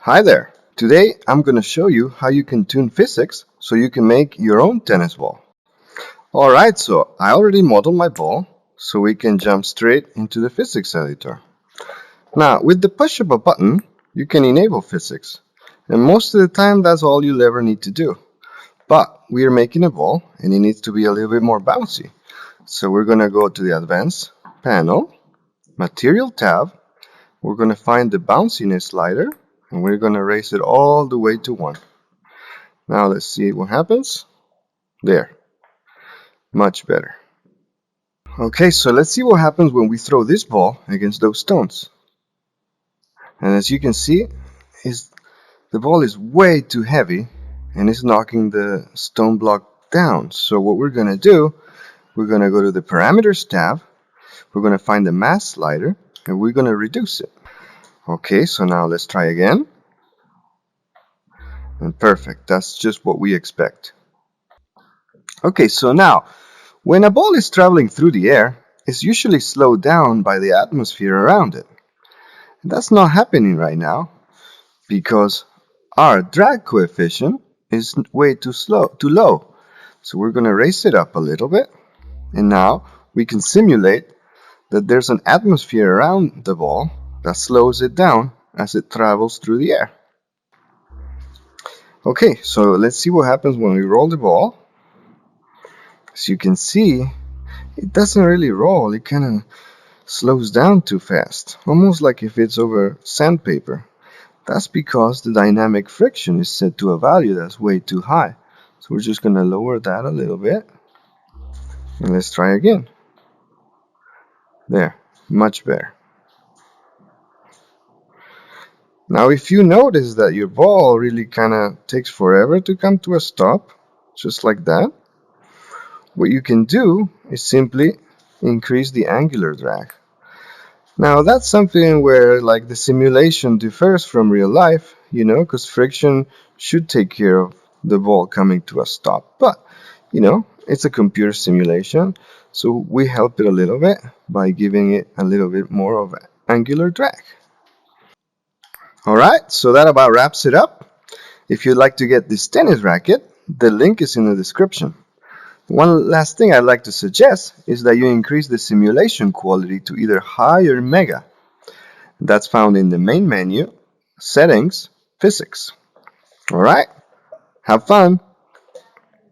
Hi there! Today I'm going to show you how you can tune physics so you can make your own tennis ball. Alright, so I already modeled my ball so we can jump straight into the physics editor. Now with the push of a button you can enable physics, and most of the time that's all you'll ever need to do. But we are making a ball and it needs to be a little bit more bouncy. So we're going to go to the Advanced panel, Material tab. We're going to find the bounciness slider and we're going to raise it all the way to 1. Now let's see what happens. There. Much better. Okay, so let's see what happens when we throw this ball against those stones. And as you can see, the ball is way too heavy and it's knocking the stone block down. So what we're going to do, we're going to go to the Parameters tab. We're going to find the Mass slider and we're going to reduce it. Okay, so now let's try again. And perfect, that's just what we expect. Okay, so now, when a ball is traveling through the air, it's usually slowed down by the atmosphere around it. And that's not happening right now because our drag coefficient is way too low. So we're going to raise it up a little bit, and now we can simulate that there's an atmosphere around the ball that slows it down as it travels through the air. Okay, so let's see what happens when we roll the ball. As you can see, it doesn't really roll, it kind of slows down too fast, almost like if it's over sandpaper. That's because the dynamic friction is set to a value that's way too high. So we're just going to lower that a little bit. And let's try again. There, much better. Now if you notice that your ball really kind of takes forever to come to a stop, just like that, what you can do is simply increase the angular drag. Now that's something where like the simulation differs from real life, because friction should take care of the ball coming to a stop. But, it's a computer simulation, so we help it a little bit by giving it a little bit more of angular drag. Alright, so that about wraps it up. If you'd like to get this tennis racket, the link is in the description. One last thing I'd like to suggest is that you increase the simulation quality to either high or mega. That's found in the main menu, Settings, Physics. Alright, have fun!